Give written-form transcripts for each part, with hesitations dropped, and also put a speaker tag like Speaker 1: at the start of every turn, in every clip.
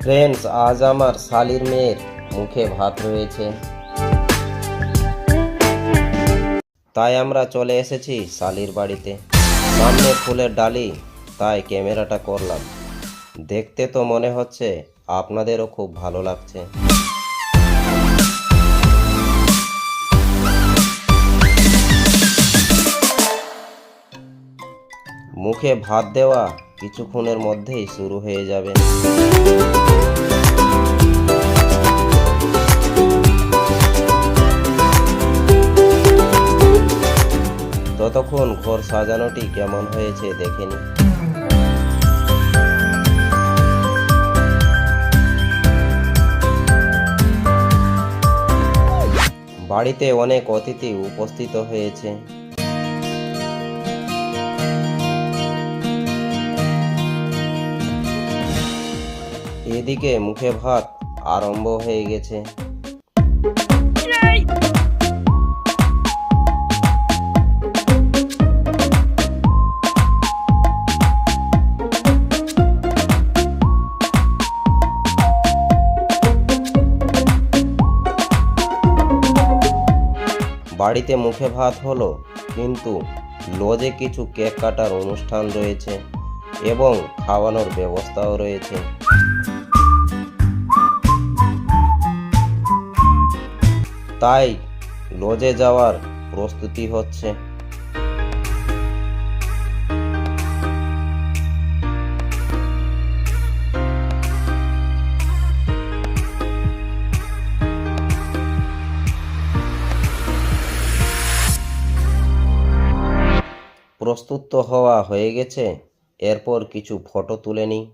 Speaker 1: Friends, আজ আমার শালির মেয়ের মুখে ভাত রয়েছে, তাই আমরা চলে এসেছি শালির বাড়িতে। সামনে ফুলের ডালি, তাই ক্যামেরাটা করলাম। দেখতে তো মনে হচ্ছে আপনাদেরও খুব ভালো লাগছে। মুখে ভাত দেওয়া কিছুক্ষণের মধ্যেই শুরু হয়ে যাবে। ততক্ষণ ঘর সাজানোটি কেমন হয়েছে দেখে নিন। বাড়িতে অনেক অতিথি উপস্থিত হয়েছে। এদিকে মুখে ভাত আরম্ভ হয়ে গেছে। বাড়িতে মুখে ভাত হলো, কিন্তু লজে কিছু কেক কাটার অনুষ্ঠান রয়েছে এবং খাওয়ানোর ব্যবস্থাও রয়েছে। তাই লজে যাওয়ার প্রস্তুতি হচ্ছে। প্রস্তুত তো হওয়া হয়ে গেছে, এরপর কিছু ফটো তুলে নিই।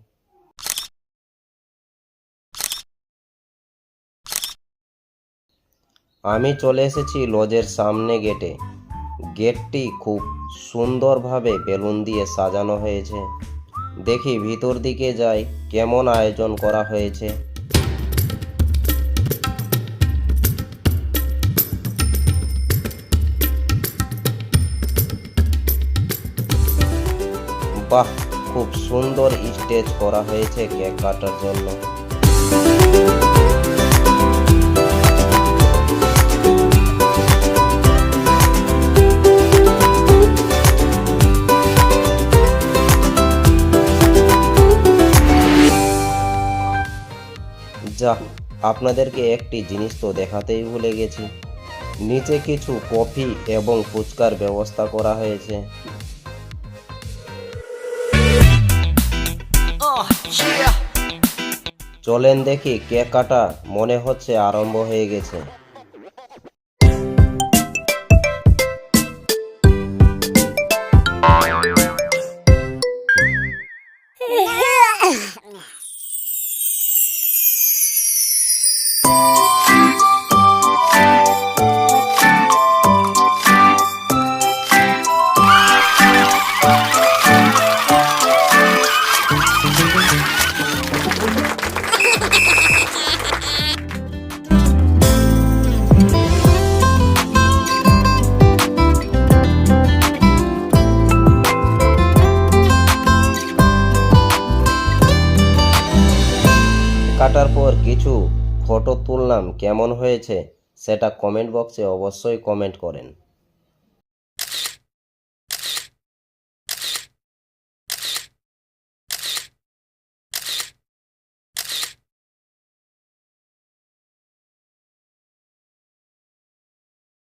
Speaker 1: আমি চলে এসেছি লজের সামনে গেটে। গেটটি খুব সুন্দরভাবে বেলুন দিয়ে সাজানো হয়েছে। দেখি ভিতর দিকে যাই কেমন আয়োজন করা হয়েছে। বাহ, খুব সুন্দর স্টেজ করা হয়েছে কেক কাটার জন্য। যাক, আপনাদেরকে একটি জিনিস তো দেখাতেই ভুলে গেছি। নিচে কিছু কফি এবং ফুচকার ব্যবস্থা করা হয়েছে। চলেন দেখি কেক কাটা মনে হচ্ছে আরম্ভ হয়ে গেছে। কাটার পর কিছু ফটো তুললাম, কেমন হয়েছে সেটা কমেন্ট বক্সে অবশ্যই কমেন্ট করেন।